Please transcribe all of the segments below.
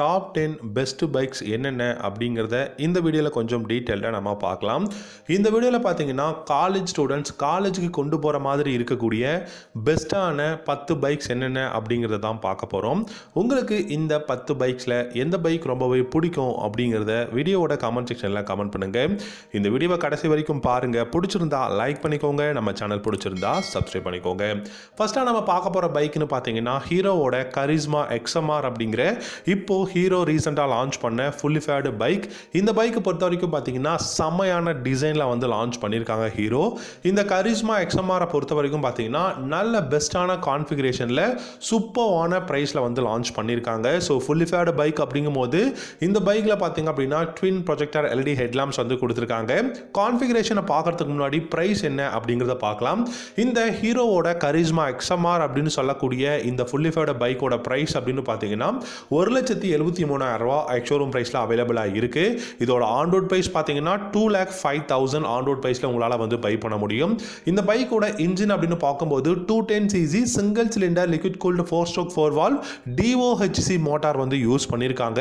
Top 10 best bikes என்னென்ன அப்படிங்கிறத இந்த வீடியோவில் கொஞ்சம் டீட்டெயில்டாக நம்ம பார்க்கலாம். இந்த வீடியோவில் பார்த்தீங்கன்னா காலேஜ் ஸ்டூடெண்ட்ஸ் காலேஜுக்கு கொண்டு போகிற மாதிரி இருக்கக்கூடிய பெஸ்ட்டான 10 பைக்ஸ் என்னென்ன அப்படிங்கிறத தான் பார்க்க போகிறோம். உங்களுக்கு இந்த 10 பைக்ஸில் எந்த பைக் ரொம்பவே பிடிக்கும் அப்படிங்கிறத வீடியோவோட கமெண்ட் செக்ஷனில் கமெண்ட் பண்ணுங்கள். இந்த வீடியோவை கடைசி வரைக்கும் பாருங்கள். பிடிச்சிருந்தா லைக் பண்ணிக்கோங்க, நம்ம சேனல் பிடிச்சிருந்தா சப்ஸ்கிரைப் பண்ணிக்கோங்க. ஃபர்ஸ்ட்டாக நம்ம பார்க்க போகிற பைக்னு பார்த்தீங்கன்னா ஹீரோவோட கரிஸ்மா XMR அப்படிங்கிற இப்போ ஹீரோ ரீசெண்டாக லான்ச் பண்ண ஃபுல்லி ஃபேர்டு பைக். இந்த பைக்கை பொறுத்த வரைக்கும் பார்த்தீங்கன்னா செம்மையான டிசைனில் வந்து லான்ச் பண்ணியிருக்காங்க ஹீரோ. இந்த கரிஸ்மா XMR பொறுத்த வரைக்கும் பார்த்தீங்கன்னா நல்ல பெஸ்ட்டான கான்ஃபிகரேஷனில் சூப்பரான ப்ரைஸில் வந்து லான்ச் பண்ணியிருக்காங்க. ஸோ ஃபுல்லி ஃபேர்டு பைக் அப்படிங்கும் போது இந்த பைக்கில் பார்த்தீங்க அப்படின்னா ட்வின் ப்ரொஜெக்டர் LED ஹெட்லாம்ப்ஸ் வந்து கொடுத்துருக்காங்க. கான்ஃபிகரேஷனை பார்க்கறதுக்கு முன்னாடி ப்ரைஸ் என்ன அப்படிங்கிறத பார்க்கலாம். இந்த ஹீரோவோட கரிஸ்மா XMR அப்படின்னு சொல்லக்கூடிய இந்த ஃபுல்லி ஃபேர்டு பைக்கோட ப்ரைஸ் அப்படின்னு பார்த்தீங்கன்னா 1,73,000 எக்ஸ்ஷோரூம் ப்ரைஸில் அவைலபிளாக இருக்குது. இதோட ஆன்ரோட் ப்ரைஸ் பார்த்தீங்கன்னா 2,05,000 ஆன்ரோட் ப்ரைஸில் உங்களால் வந்து பை பண்ண முடியும். இந்த பைக்கோட இன்ஜின் அப்படின்னு பார்க்கும்போது 210cc single cylinder liquid cooled 4-stroke 4-valve DOHC motor வந்து யூஸ் பண்ணியிருக்காங்க.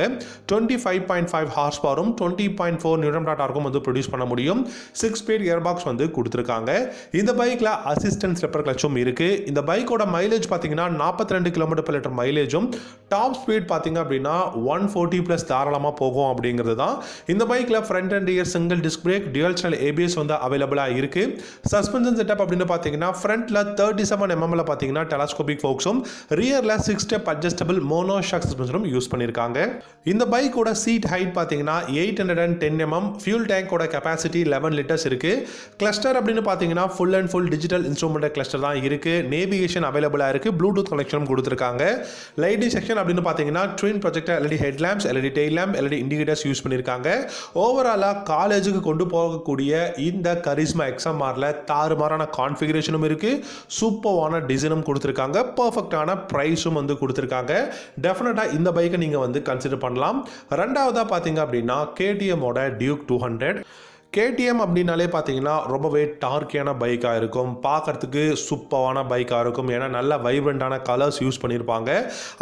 25.5 ஹார்ஸ் பவரும் 20.4 நியூட்டன் டார்க்கும் வந்து ப்ரொடியூஸ் பண்ண முடியும். 6-speed கியர்பாக்ஸ் வந்து கொடுத்துருக்காங்க. இந்த பைக்கில் அசிஸ்டன்ட் ஸ்லிப்பர் கிளச்சும் இருக்குது. இந்த பைக்கோட மைலேஜ் பார்த்தீங்கன்னா 42 km/லிட்டர் மைலேஜும் டாப் ஸ்பீட் பார்த்தீங்க அப்படின்னா 140+ தாராளமாக போகும் அப்படிங்கிறது தான். இந்த பைக்கில் front and rear single disc brake, dual channel ABS வந்து அவைலபிளாக இருக்குது. சஸ்பென்ஷன் செட்டப் அப்படின்னு பார்த்தீங்கன்னா ஃப்ரண்ட்டில் 37 mm பார்த்தீங்கன்னா டெலஸ்கோபிக் ஃபோக்ஸும் ரியரில் 6-step அட்ஜஸ்டபிள் மோனோ ஷாக் சஸ்பென்ஷனும் யூஸ் பண்ணியிருக்காங்க. இந்த பைக்கோட சீட் ஹைட் பார்த்தீங்கன்னா 810 mm, ஃபியூல் டேங்கோட கெப்பாசிட்டி 11 லிட்டர்ஸ் இருக்குது. கிளஸ்டர் அப்படின்னு பார்த்தீங்கன்னா full and full digital instrument cluster தான் இருக்குது. நேவிகேஷன் அவைலபிளாக இருக்குது. ப்ளூடூத் கனெக்ஷனும் கொடுத்துருக்காங்க. லைட்டிங் செக்ஷன் அப்படின்னு பார்த்தீங்கன்னா twin projector LED headlamps, LED tail lamp, LED indicators use பண்ணியிருக்காங்க. ஓவராலாக காலேஜுக்கு கொண்டு போகக்கூடிய இந்த கரிஸ்மா XMRல தாறுமாறான கான்ஃபிகரேஷனும் இருக்குது. சூப்பரான டிசைனும் கொடுத்துருக்காங்க. பர்ஃபெக்டான ப்ரைஸும் வந்து கொடுத்துருக்காங்க. டெஃபினட்டாக இந்த பைக்கை நீங்கள் வந்து கன்சிடர் பண்ணலாம். ரெண்டாவதாக பார்த்தீங்க அப்படின்னா KTMோட டியூக் 200. KTM அப்படின்னாலே பார்த்தீங்கன்னா ரொம்பவே டார்க்கியான பைக்காக இருக்கும். பார்க்கறதுக்கு சூப்பரான பைக்காக இருக்கும். ஏன்னா நல்ல வைப்ரண்டான கலர்ஸ் யூஸ் பண்ணியிருப்பாங்க.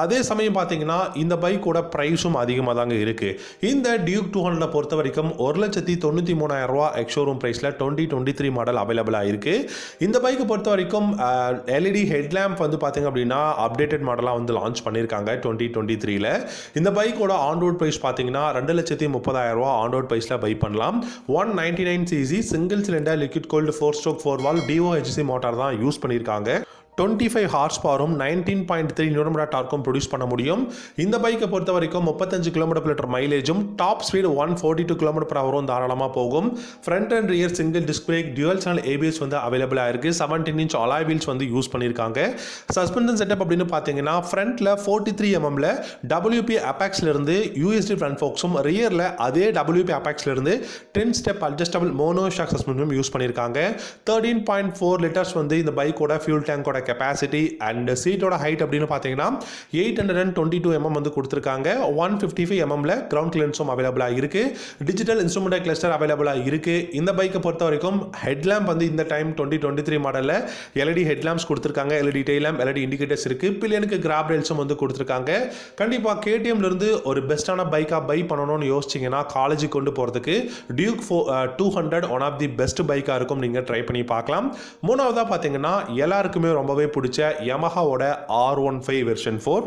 அதே சமயம் பார்த்தீங்கன்னா இந்த பைக்கோட ப்ரைஸும் அதிகமாக தாங்க இருக்குது. இந்த டியூக் 200 பொறுத்த வரைக்கும் 1,93,000 எக்ஸ்ஷோரூம் ப்ரைஸில் 2023 மாடல் அவைலபிளாக இருக்குது. இந்த பைக்கை பொறுத்த வரைக்கும் LED ஹெட்லாம்ப் வந்து பார்த்தீங்க அப்படின்னா அப்டேட்டட் மாடலாக வந்து லான்ச் பண்ணியிருக்காங்க 2023ல். இந்த பைக்கோட ஆன்ரோட் ப்ரைஸ் பார்த்தீங்கன்னா 2,30,000 ஆன்ரோட் ப்ரைஸில் பை பண்ணலாம். 199cc single cylinder liquid cooled 4-stroke 4-valve DOHC motor தான் யூஸ் பண்ணியிருக்காங்க. 25 ஹார்ஸ் பவரும் 19.3 நியூட்டன் டார்க்கும் ப்ரொடியூஸ் பண்ண முடியும். இந்த பைக்கை பொறுத்த வரைக்கும் 35 km/லிட்டர் மைலேஜும் டாப் ஸ்பீட் 142 km/h தாராளமாக போகும். Front and rear single disc brake, dual channel ABS வந்து அவைலபிளாக இருக்குது. 17 inch அலாய் வீல்ஸ் வந்து யூஸ் பண்ணியிருக்காங்க. சஸ்பென்ஷன் செட்டப் அப்படின்னு பார்த்தீங்கன்னா ஃப்ரண்ட்டில் 43 mm WP அபாக்ஸ்லேருந்து USD ஃப்ரண்ட் ஃபோக்ஸும், ரியரில் அதே WP அபாக்ஸ்லேருந்து 10-step அட்ஜஸ்டபிள் மோனோ ஷாக் சஸ்பென்ஷனும் யூஸ் பண்ணியிருக்காங்க. 13.4 லிட்டர்ஸ் வந்து இந்த பைக்கோட ஃபியூல் டேங்கோட கெப்பாசிட்டி அண்ட் சீட்டோட ஹைட் அப்படின்னு பார்த்தீங்கன்னா 822 mm வந்து கொடுத்துருக்காங்க. 155 mmல கிரவுண்ட் கிளியரன்ஸும் அவைலபிளாக இருக்குது. டிஜிட்டல் இன்ஸ்ட்ருமெண்ட் கிளஸ்டர் அவைலபிளாக இருக்குது. இந்த பைக்கை பொறுத்த வரைக்கும் ஹெட்லாம்ப் வந்து இந்த டைம் 2023 மாடலில் LED ஹெட்லாம்ப்ஸ் கொடுத்துருக்காங்க. LED tail lamp, LED indicators இருக்குது. பில்லியனுக்கு கிராப் ரேல்ஸும் வந்து கொடுத்துருக்காங்க. கண்டிப்பாக KTMலேருந்து ஒரு பெஸ்ட்டான பைக்காக பை பண்ணணும்னு யோசிச்சிங்கன்னா காலேஜுக்கு கொண்டு போகிறதுக்கு Duke 200 one of the best பைக்காக இருக்கும். நீங்கள் ட்ரை பண்ணி பார்க்கலாம். மூணாவதாக பார்த்தீங்கன்னா எல்லாருக்குமே ரொம்பவே பிடிச்ச Yamahaவோட R15 வெர்ஷன் 4.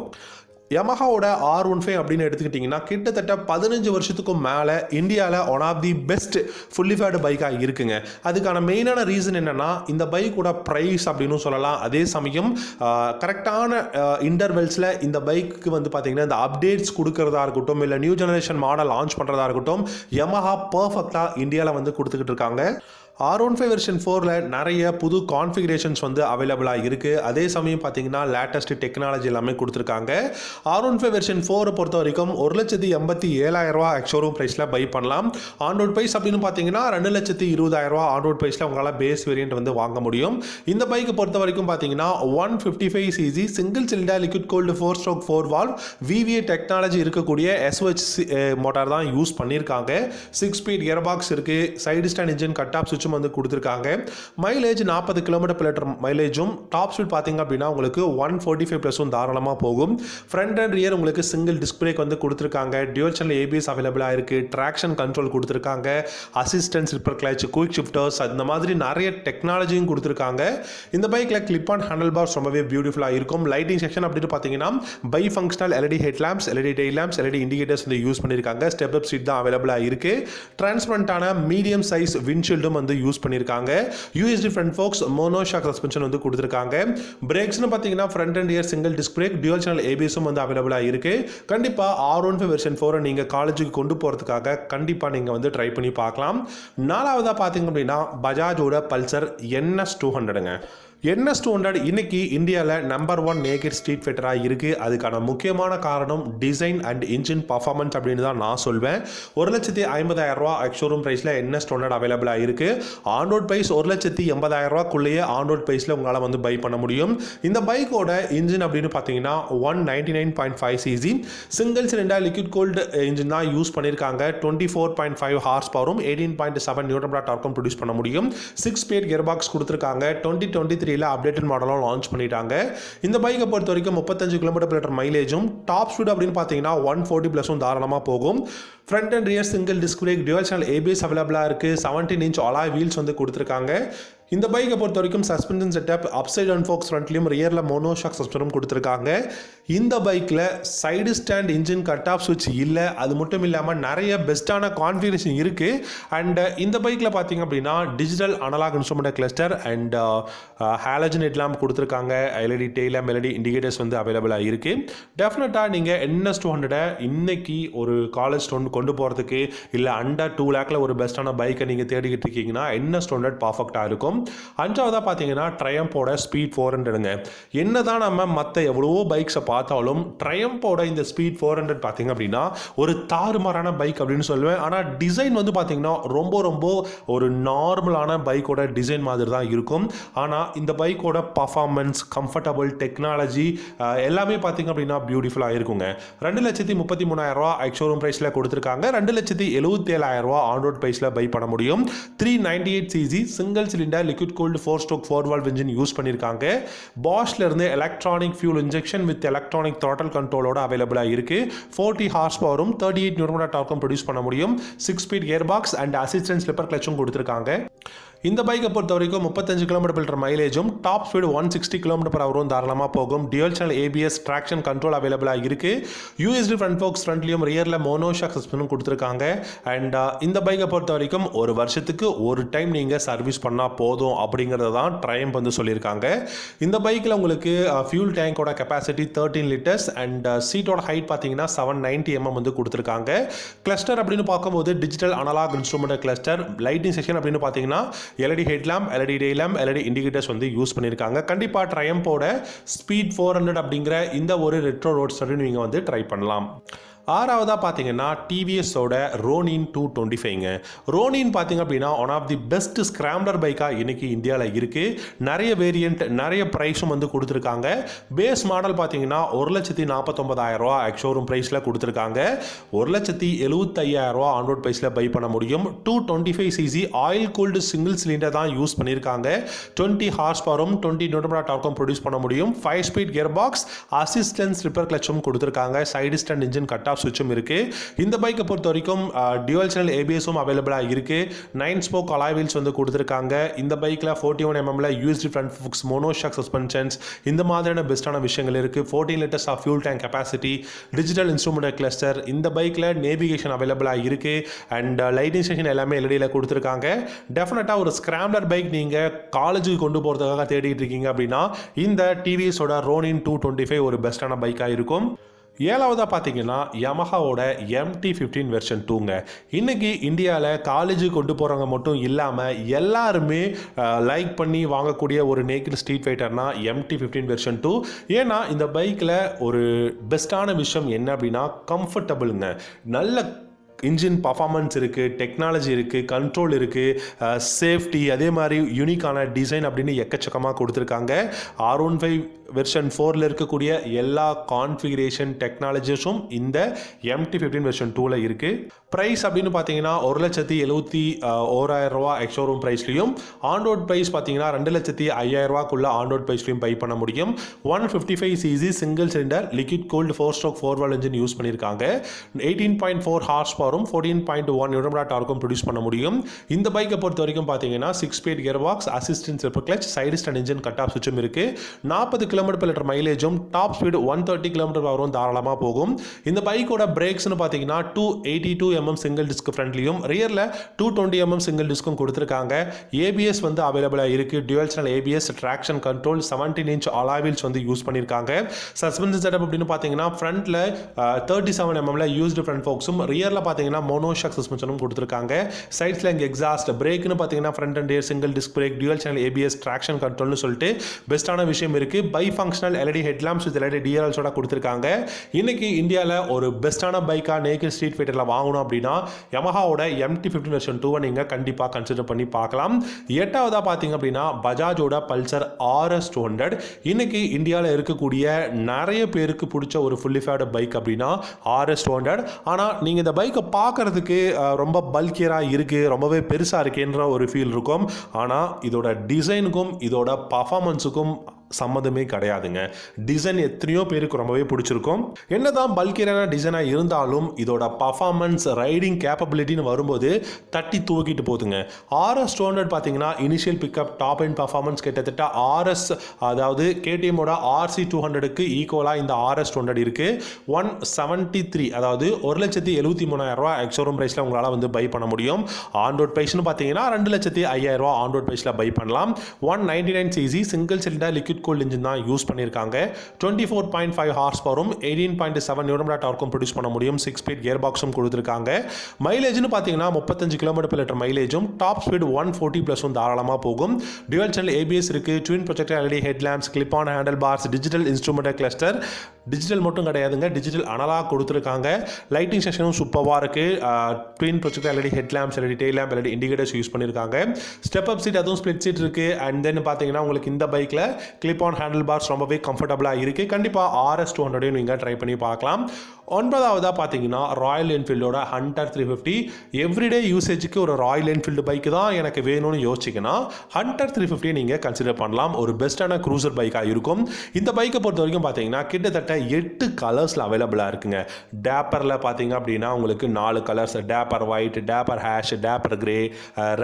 Yamahaவோட R15 அப்படின்னு எடுத்துக்கிட்டிங்கன்னா கிட்டத்தட்ட 15 வருஷத்துக்கும் மேலே இந்தியாவில் one of the best fully faired பைக்காக இருக்குங்க. அதுக்கான மெயினான ரீசன் என்னென்னா இந்த பைக்கோட ப்ரைஸ் அப்படின்னு சொல்லலாம். அதே சமயம் கரெக்டான இன்டர்வெல்ஸில் இந்த பைக்கு வந்து பார்த்திங்கன்னா இந்த அப்டேட்ஸ் கொடுக்கறதா இருக்கட்டும், இல்லை நியூ ஜெனரேஷன் மாடல் லான்ச் பண்ணுறதா இருக்கட்டும், Yamaha பர்ஃபெக்டாக இந்தியாவில் வந்து கொடுத்துக்கிட்டு இருக்காங்க. R15 வெர்ஷன் 4ல் நிறைய புது கான்ஃபிகரேஷன்ஸ் வந்து அவைலபிளாக இருக்குது. அதே சமயம் பார்த்தீங்கன்னா லேட்டஸ்ட் டெக்னாலஜி எல்லாமே கொடுத்துருக்காங்க. R15 வெர்ஷன் 4 பொறுத்த வரைக்கும் 1,87,000 எக்ஸ்ஷோரூம் ப்ரைஸில் பை பண்ணலாம். ஆன்ரோட் ப்ரைஸ் அப்படின்னு பார்த்தீங்கன்னா 2,20,000 ஆன்ரோட் ப்ரைஸில் உங்களால் பேஸ் வேரியன்ட் வந்து வாங்க முடியும். இந்த பைக்கை பொறுத்த வரைக்கும் பார்த்தீங்கன்னா 155cc single cylinder liquid cooled 4-stroke 4-valve VVA technology இருக்கக்கூடிய SOHC மோட்டார் தான் யூஸ் பண்ணியிருக்காங்க. 6-speed கியர்பாக்ஸ் இருக்குது. Side stand engine cut off சுவிட்ச் சுவிட்சும் வந்து கொடுத்துருக்காங்க. மைலேஜ் 40 km/லிட்டர் மைலேஜும் டாப் ஸ்பீட் பார்த்தீங்க அப்படின்னா உங்களுக்கு 145+ தாராளமாக போகும். ஃப்ரண்ட் அண்ட் ரியர் உங்களுக்கு சிங்கிள் டிஸ்க் பிரேக் வந்து கொடுத்துருக்காங்க. டியூவல் சேனல் ஏபிஎஸ் அவைலபிளாக இருக்குது. ட்ராக்ஷன் கண்ட்ரோல் கொடுத்துருக்காங்க. Assistant slipper clutch, quick shifters, அந்த மாதிரி நிறைய டெக்னாலஜியும் கொடுத்துருக்காங்க. இந்த பைக்கில் கிளிப் ஆன் ஹேண்டில் பார்ஸ் ரொம்பவே பியூட்டிஃபுல்லாக இருக்கும். லைட்டிங் செக்ஷன் அப்படின்னு பார்த்தீங்கன்னா by functional LED head lamps, LED tail lamps, LED indicators வந்து யூஸ் பண்ணியிருக்காங்க. ஸ்டெப் அப் சீட் தான் அவைலபிளாக இருக்குது. டிரான்ஸ்பரண்டான மீடியம் சைஸ் விண்ட்ஷீல்டும் வந்து யூஸ் பண்ணியிருக்காங்க. USD front forks, monoshock suspension வந்து கொடுத்துருக்காங்க. பிரேக்ஸ்னு பார்த்தீங்கன்னா front and rear single disc brake, dual channel ஏபிஎஸும் வந்து அவைலபிளாக இருக்குது. கண்டிப்பாக R15 வெர்ஷன் 4 நீங்கள் காலேஜுக்கு கொண்டு போகிறதுக்காக கண்டிப்பாக நீங்கள் வந்து ட்ரை பண்ணி பார்க்கலாம். நாலாவதாக பார்த்தீங்க அப்படின்னா பஜாஜோட பல்சர் NS 200ங்க. NS 200 இன்னைக்கு இந்தியாவில் நம்பர் 1 நேக்கட் ஸ்ட்ரீட் ஃபைட்டராக இருக்குது. அதுக்கான முக்கியமான காரணம் டிசைன் அண்ட் இன்ஜின் பர்ஃபார்மன்ஸ் அப்படின்னு தான் நான் சொல்வேன். 1,50,000 ரூபா எக்ஸ்ஷோரூம் ப்ரைஸில் NS 200 அவைலபிளாக இருக்குது. ஆன் ரோட் ப்ரைஸ் 1,80,000 ரூபாக்குள்ளேயே ஆன் ரோட் ப்ரைஸில் உங்களால் வந்து பை பண்ண முடியும். இந்த பைக்கோட இன்ஜின் அப்படின்னு பார்த்தீங்கன்னா 199.5 cc single cylinder liquid gold engine தான் யூஸ் பண்ணியிருக்காங்க. 24.5 ஹார்ஸ் பவரும் 18.7 நியூட்டன் டார்க்கும் ப்ரொடியூஸ் பண்ண முடியும். 6 ஸ்பீட் கியர் பாக்ஸ் கொடுத்துருக்காங்க. 2023 அப்டேட்டட் மாடலும் லான்ச் பண்ணிட்டாங்க. இந்த பைக்கை பொறுத்த வரைக்கும் 35 km/லிட்டர் மைலேஜும் டாப் ஸ்பீட் அப்படின்னு பார்த்தீங்கன்னா 140+ தாராளமாக போகும். Front and rear single disc brake, dual channel ABS அவைலபிளாக இருக்குது. 17 inch அலாய் வீல்ஸ் வந்து கொடுத்துருக்காங்க. இந்த பைக்கை பொறுத்த வரைக்கும் suspension setup upside down forks ஃப்ரண்ட்லையும் ரியரில் மோனோஷாக் சஸ்பென்ஷனும் கொடுத்துருக்காங்க. இந்த பைக்கில் side stand engine cut off சுவிட்ச் இல்லை. அது மட்டும் இல்லாமல் நிறைய பெஸ்ட்டான கான்ஃபிகரேஷன் இருக்குது. அண்ட் இந்த பைக்கில் பார்த்தீங்க அப்படின்னா digital analog instrument cluster and halogen headlamp கொடுத்துருக்காங்க. LED tail lamp, LED indicators வந்து அவைலபிளாக இருக்குது. டெஃபினட்டாக நீங்கள் NS 200 இன்னைக்கு ஒரு காலேஜ் கொண்டு போகிறதுக்கு இல்லை அண்டர் 2 lakhல ஒரு பெஸ்ட்டான பைக்கை நீங்கள் தேடிக்கிட்டு இருக்கீங்கன்னா NS 200 பர்ஃபெக்டாக இருக்கும். அஞ்சாவதாக பார்த்தீங்கன்னா ட்ரையம்போட ஸ்பீட் 400ங்க. என்னதான் நம்ம மற்ற எவ்வளவோ பைக்ஸை பார்த்தாலும் ட்ரையம்போட இந்த ஸ்பீட் 400 பார்த்தீங்க அப்படின்னா ஒரு தாறுமாறான பைக் அப்படின்னு சொல்லுவேன். ஆனால் டிசைன் வந்து பார்த்தீங்கன்னா ரொம்ப ஒரு நார்மலான பைக்கோட டிசைன் மாதிரி தான் இருக்கும். ஆனால் இந்த பைக்கோட பர்ஃபார்மன்ஸ், கம்ஃபர்டபுள், டெக்னாலஜி எல்லாமே பார்த்தீங்க அப்படின்னா பியூட்டிஃபுல்லாக இருக்குங்க. 2,33,000 ரூபா எக்ஸ்ஷோரூம் ப்ரைஸில் கொடுத்துருக்காங்க. 2,77,000 ரூபா ஆன் ரோட் ப்ரைஸில் பை பண்ண முடியும். 398 cc single cylinder liquid cooled 4-stroke 4-valve engine use பண்ணியிருக்காங்க. பாஷ்ல இருந்து electronic fuel injection with electronic throttle கண்ட்ரோலோட அவைலபிளாக இருக்கு. 40 ஹார்ஸ் பவரும் 38 நியூட்டன் டார்க்கும் ப்ரொடியூஸ் பண்ண முடியும். 6 speed gear box and assistant slipper கிளச்சும் கொடுத்துருக்காங்க. இந்த பைக்கை பொறுத்த வரைக்கும் 35 km/லிட்டர் மைலேஜும் டாப் ஸ்பீடு 160 km/h தாராளமாக போகும். Dual channel ABS traction control அவைலபிளாக இருக்குது. யூஎஸ்டி ஃப்ரண்ட் ஃபோக்ஸ் ஃப்ரண்ட்லையும் ரியரில் மோனோஷாக் சஸ்பென்ஷனும் கொடுத்துருக்காங்க. அண்ட் இந்த பைக்கை பொறுத்த வரைக்கும் ஒரு வருஷத்துக்கு ஒரு டைம் நீங்கள் சர்வீஸ் பண்ணால் போதும் அப்படிங்கிறத தான் ட்ரையம்ப் வந்து சொல்லியிருக்காங்க. இந்த பைக்கில் உங்களுக்கு ஃபியூல் டேங்கோட கெப்பாசிட்டி 13 liters அண்ட் சீட்டோட ஹைட் பார்த்தீங்கன்னா 790 mm வந்து கொடுத்துருக்காங்க. கிளஸ்டர் அப்படின்னு பார்க்கும்போது digital analog instrument cluster. Lighting section அப்படின்னு பார்த்தீங்கன்னா LED headlamp, LED tail lamp, LED indicators வந்து யூஸ் பண்ணியிருக்காங்க. கண்டிப்பாக ட்ரையம்போட ஸ்பீட் 400 அப்படிங்கிற இந்த ஒரு ரெட்ரோ ரோட்ஸ்டர் நீங்கள் வந்து ட்ரை பண்ணலாம். ஆறாவதாக பார்த்தீங்கன்னா டிவிஎஸோட ரோனின் 225ங்க. ரோனின் பார்த்தீங்க அப்படின்னா one of the best scrambler பைக்காக இன்னைக்கு இந்தியாவில் இருக்குது. நிறைய வேரியண்ட், நிறைய ப்ரைஸும் வந்து கொடுத்துருக்காங்க. பேஸ் மாடல் பார்த்தீங்கன்னா 1,49,000 ரூபா எக்ஸ்ஷோரூம் ப்ரைஸில் கொடுத்துருக்காங்க. 1,75,000 ரூபா ஆன் ரோட் ப்ரைஸில் பை பண்ண முடியும். 225 cc oil cooled single cylinder தான் யூஸ் பண்ணியிருக்காங்க. 20 ஹார்ஸ் பவரும் 20 நியூட்டன் டார்க்கும் ப்ரொடியூஸ் பண்ண முடியும். 5 speed gear box, assistant slipper கிளச்சும் கொடுத்துருக்காங்க. சைடு ஸ்டாண்ட் இன்ஜின் கட் சுவிட்சும் இருக்கு. இந்த பைக்கை பொறுத்த வரைக்கும் டியூவல் சேனல் ஏபிஎஸும் அவைலபிளாக இருக்கு. 9 ஸ்போக் அலாய் வீல்ஸ் வந்து கொடுத்துருக்காங்க. இந்த பைக்கில் 41 mm USD front forks, monoshock suspensions, இந்த மாதிரியான பெஸ்ட்டான விஷயங்கள் இருக்கு. 14 liters of fuel tank capacity, digital instrument cluster. இந்த பைக்கில் நேவிகேஷன் அவைலபிளாக இருக்கு. அண்ட் லைட்டிங் செக்ஷன் எல்லாமே எல்இடியில் கொடுத்துருக்காங்க. டெஃபினட்டாக ஒரு ஸ்கிராம்லர் பைக் நீங்கள் காலேஜுக்கு கொண்டு போகிறதுக்காக தேடிட்டு இருக்கீங்க அப்படின்னா இந்த டிவிஎஸோட ரோனின் 225 ஒரு பெஸ்ட்டான பைக்காக இருக்கும். ஏழாவதாக பார்த்தீங்கன்னா யமஹாவோட MT-15 வெர்ஷன் 2ங்க. இன்றைக்கி இந்தியாவில் காலேஜுக்கு கொண்டு போகிறவங்க மட்டும் இல்லாமல் எல்லாருமே லைக் பண்ணி வாங்கக்கூடிய ஒரு நேக்கட் ஸ்ட்ரீட் ஃபைட்டர்னா MT-15 வெர்ஷன் 2. ஏன்னா இந்த பைக்கில் ஒரு பெஸ்ட்டான விஷயம் என்ன அப்படின்னா கம்ஃபர்டபுளுங்க. நல்ல இன்ஜின் பர்ஃபார்மன்ஸ் இருக்குது, டெக்னாலஜி இருக்குது, கண்ட்ரோல் இருக்குது, சேஃப்டி, அதே மாதிரி யூனிக்கான டிசைன் அப்படின்னு எக்கச்சக்கமாக கொடுத்துருக்காங்க. R15 வெர்ஷன் 4ல் இருக்கக்கூடிய எல்லா கான்ஃபிகரேஷன் டெக்னாலஜிஸும் இந்த MT-15 வெர்ஷன் 2ல் இருக்குது. ப்ரைஸ் அப்படின்னு பார்த்தீங்கன்னா 1,71,000 ரூபா எக்ஸ்ஷோரூம் ப்ரைஸ்லையும், ஆன்ரோட் ப்ரைஸ் பார்த்தீங்கன்னா 2,05,000 ரூபாக்குள்ள ஆன்ரோட் ப்ரைஸ்லையும் பை பண்ண முடியும். 155cc single cylinder liquid cooled 4-stroke 4-valve engine use பண்ணியிருக்காங்க. 18.4 ஹார்ஸ் பவரும் 14.1 நியூட்டன் டார்க்கும் ப்ரொடியூஸ் பண்ண முடியும். இந்த பைக்கை பொறுத்த வரைக்கும் பார்த்தீங்கன்னா 6-speed gear box, assistant slipper clutch, side stand engine cut off சுவிட்சும் இருக்குது. 40 km/லிட்டர் மைலேஜும் டாப் ஸ்பீடு 130 km/h வரும் தாராளமாக போகும். இந்த பைக்கோட பிரேக்ஸ்னு பார்த்தீங்கன்னா 282 mm சிங்கிள் டிஸ்க் ஃப்ரண்ட்லையும், ரியரில் 220 mm சிங்கிள் டிஸ்க்கும் கொடுத்துருக்காங்க. ABS வந்து அவைலபிளாக இருக்குது. Dual channel ABS, traction control, 17-inch alloy wheels வந்து யூஸ் பண்ணியிருக்காங்க. சஸ்பென்ஷன் செட்டப் அப்படின்னு பார்த்தீங்கன்னா ஃப்ரண்ட்டில் 37 mm யூஸ்டு ஃப்ரண்ட் ஃபோக்ஸும், ரியரில் பார்த்தீங்கன்னா மோனோஷாக் சஸ்பென்ஷனும் கொடுத்துருக்காங்க. சைட்ஸில் இங்கே எக்ஸாஸ்ட், பிரேக்னு பார்த்தீங்கன்னா front and rear single disc brake, dual channel ABS, traction கண்ட்ரோல்னு சொல்லிட்டு பெஸ்ட்டான விஷயம் இருக்குது. Bi functional LED headlamps with LED DRLஸோட கொடுத்துருக்காங்க. இன்னைக்கு இந்தியாவில் ஒரு பெஸ்ட்டான பைக்காக நேக்கட் ஸ்ட்ரீட் ஃபைட்டரில் வாங்கணும் அப்படின்னா யமஹாவோட MT-15 வெர்ஷன் 2 நீங்கள் கண்டிப்பாக கன்சிடர் பண்ணி பார்க்கலாம். 8வதாக பார்த்தீங்க அப்படின்னா பஜாஜோட பல்சர் RS 200. இன்னைக்கு இந்தியாவில் இருக்கக்கூடிய நிறைய பேருக்கு பிடிச்ச ஒரு ஃபுல்லி ஃபேட் பைக் அப்படின்னா RS 200. ஆனால் நீங்கள் இந்த பைக்கை பார்க்கறதுக்கு ரொம்ப பல்கியராக இருக்குது, ரொம்பவே பெருசாக இருக்குன்ற ஒரு ஃபீல் இருக்கும். ஆனால் இதோட டிசைனுக்கும் இதோட பர்ஃபார்மன்ஸுக்கும் சம்மந்தமே கிடையாதுங்க. டிசைன் எத்தனையோ பேருக்கு ரொம்பவே பிடிச்சிருக்கும். என்னதான் பல்கியரான டிசைனாக இருந்தாலும் இதோட பர்ஃபார்மன்ஸ், ரைடிங் கேப்பபிலிட்டின்னு வரும்போது தட்டி தூக்கிட்டு போதுங்க. RS 200 பார்த்தீங்கன்னா initial pickup, top end performance கிட்டத்தட்ட RS, அதாவது KTMோட RC 200க்கு ஈக்குவலாக இந்த RS 200 இருக்குது. 173, அதாவது 1,73,000 ரூபா எக்ஸ்ஷோரூம் ப்ரைஸில் உங்களால் வந்து பை பண்ண முடியும். ஆன்ரோட் ப்ரைஸ்னு பார்த்தீங்கன்னா 2,05,000 ரூபா ஆன்ரோட் ப்ரைஸில் பை பண்ணலாம். 199cc single cylinder liquid cooled engine தான் யூஸ் பண்ணியிருக்காங்க. 24.5 ஹார்ஸ் பவரும் 18.7 நியூட்டன் டார்க்கும் ப்ரொடியூஸ் பண்ண முடியும். 6-speed கியர் பாக்ஸும் கொடுத்துருக்காங்க. மைலேஜ்னு பார்த்தீங்கன்னா 35 km/லிட்டர் மைலேஜும், டாப் ஸ்பீடு 140+ தாராளமாக போகும். டியூவல் சேனல் ABS இருக்குது. Twin projector LED headlamps, clip on handlebars, digital instrument cluster, digital மட்டும் கிடையாதுங்க, டிஜிட்டல் அனலாக் கொடுத்துருக்காங்க. லைட்டிங் செக்ஷனும் சூப்பராக இருக்குது. Twin projector LED headlamps, LED tail lamp, LED indicators use பண்ணியிருக்காங்க. ஸ்டெப் அப் சீட், அதுவும் split seat இருக்குது. அண்ட் தென் பார்த்தீங்கன்னா உங்களுக்கு இந்த பைக்கில் கிளிப் ஆன் ஹேண்டில் பார்ஸ் ரொம்பவே கம்ஃபர்டபுளாக இருக்குது. கண்டிப்பாக RS 200 நீங்கள் ட்ரை பண்ணி பார்க்கலாம். 9வதாக பார்த்தீங்கன்னா ராயல் என்ஃபீல்டோட ஹண்டர் 350. எவ்ரிடே யூசேஜுக்கு ஒரு ராயல் என்ஃபீல்டு பைக்கு தான் எனக்கு வேணும்னு யோசிச்சிங்கன்னா ஹண்டர் 350 நீங்கள் கன்சிடர் பண்ணலாம். ஒரு பெஸ்ட்டான க்ரூசர் பைக்காக இருக்கும். இந்த பைக்கை பொறுத்த வரைக்கும் பார்த்தீங்கன்னா கிட்டத்தட்ட 8 கலர்ஸில் அவைலபிளாக இருக்குங்க. டேப்பரில் பார்த்தீங்க அப்படின்னா உங்களுக்கு 4 colours, dapper white, dapper ash, dapper grey,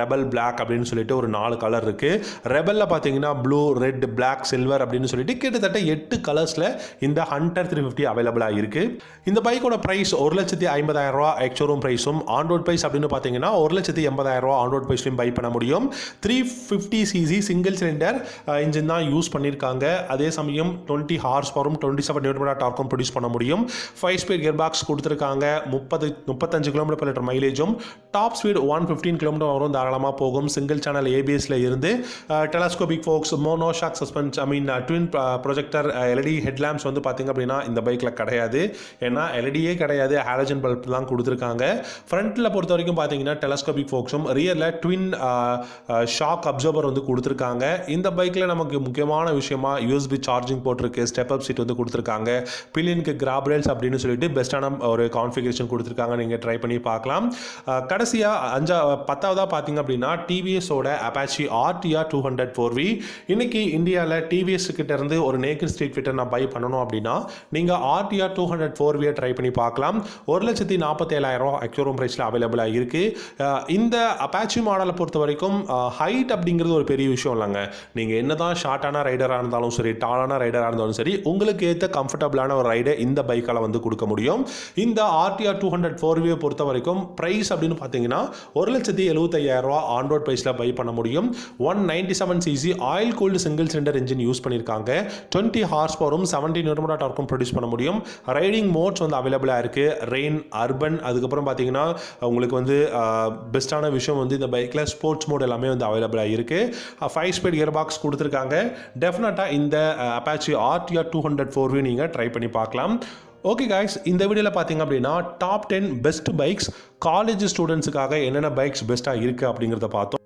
rebel black அப்படின்னு சொல்லிட்டு ஒரு 4 கலர் இருக்குது. ரெபலில் பார்த்தீங்கன்னா ப்ளூ, ரெட், பிளாக், சில்வர் அப்படின்னு சொல்லிட்டு கிட்டத்தட்ட 8 கலர்ஸில் இந்த ஹண்டர் 350 அவைலபிளாக இருக்குது. இந்த பைக்கோட பிரைஸ் 1,50,000 ரூபா எக்ஸ்ஷோரூம் பிரைஸும், ஆன்ரோட் பிரைஸ் அப்படின்னு பார்த்தீங்கன்னா 1,80,000 ரூபா ஆன்ரோட் பிரைஸ்லையும் பை பண்ண முடியும். 350cc சிங்கிள் சிலிண்டர் இன்ஜின் தான் யூஸ் பண்ணியிருக்காங்க. அதே சமயம் 20 ஹார்ஸ் பவரும் 27 நியூட்டன் டார்க்கும் ப்ரொடியூஸ் பண்ண முடியும். 5-speed கியர் பாக்ஸ் கொடுத்துருக்காங்க. 35 km/லிட்டர் மைலேஜும், டாப் ஸ்பீடு 115 km வரும் தாராளமாக போகும். சிங்கிள் சேனல் ABSல இருந்து telescopic forks, monoshock suspension, twin projector LED headlamps வந்து பார்த்தீங்க அப்படின்னா இந்த பைக்கில் கிடையாது. ஏன்னா LEDயே கிடையாது, ஹாலஜன் பல்ப் தான் கொடுத்துருக்காங்க. ஃப்ரண்ட்டில் பொறுத்த வரைக்கும் பார்த்தீங்கன்னா டெலஸ்கோபிக் ஃபோக்ஸும், ரியரில் ட்வின் ஷாக் அப்சர்வர் வந்து கொடுத்துருக்காங்க. இந்த பைக்கில் நமக்கு முக்கியமான விஷயமா USB சார்ஜிங் போட்டிருக்கு. ஸ்டெப் அப் சீட் வந்து கொடுத்துருக்காங்க. பில்லியனுக்கு கிராப் ரேல்ஸ் அப்படின்னு சொல்லிட்டு பெஸ்ட்டான ஒரு கான்ஃபிகரேஷன் கொடுத்துருக்காங்க. நீங்கள் ட்ரை பண்ணி பார்க்கலாம். கடைசியாக 10வதாக பார்த்தீங்க அப்படின்னா TVSோட அப்பாச்சி RTR 200 4V. இன்னைக்கு இந்தியாவில் TVS கிட்ட இருந்து ஒரு நேக்கட் ஸ்ட்ரீட் ஃபைட்டர் நான் பை பண்ணணும் அப்படின்னா நீங்கள் RTR 200 4V ட்ரை பண்ணி பார்க்கலாம். 1,47,000 ரூபா எக்ஸ்ஷோரூம் ப்ரைஸில் அவைலபிளாக இருக்குது. இந்த அப்பாச்சி மாடலை பொறுத்த வரைக்கும் ஹைட் அப்படிங்கிறது ஒரு பெரிய விஷயம் இல்லைங்க. நீங்கள் என்ன தான் ஷார்ட்டான ரைடராக இருந்தாலும் சரி, டாலான ரைடராக இருந்தாலும் சரி, உங்களுக்கு ஏற்ற கம்ஃபர்டபுளான ஒரு ரைடை இந்த பைக்கால் வந்து கொடுக்க முடியும். இந்த RTR 200 4V பொறுத்த வரைக்கும் ப்ரைஸ் அப்படின்னு பார்த்தீங்கன்னா 1,75,000 ரூபா ஆன்ரோட் ப்ரைஸில் பை பண்ண முடியும். 197cc oil cooled single cylinder engine use பண்ணியிருக்காங்க. 20 ஹார்ஸ் பவரும் 17 நியூட்டன் டார்க்கும் ப்ரொடியூஸ் பண்ண முடியும். ரைடிங் மோட்ஸ் வந்து அவைலபிளாக இருக்குது. ரெயின், அர்பன், அதுக்கப்புறம் பார்த்தீங்கன்னா உங்களுக்கு வந்து பெஸ்ட்டான விஷயம் வந்து இந்த பைக்கில் ஸ்போர்ட்ஸ் மோட் எல்லாமே வந்து அவைலபிளாக இருக்குது. 5-speed கியர் பாக்ஸ் கொடுத்துருக்காங்க. டெஃபினட்டாக இந்த அப்பாச்சி RTR 200 4V நீங்கள் ட்ரை பண்ணி பார்க்கலாம். ஓகே காய்ஸ், இந்த வீடியோவில் பார்த்தீங்க அப்படின்னா டாப் 10 பெஸ்ட் பைக்ஸ் காலேஜ் ஸ்டூடெண்ட்ஸுக்காக என்னென்ன பைக்ஸ் பெஸ்ட்டாக இருக்குது அப்படிங்கிறத பார்த்தோம்.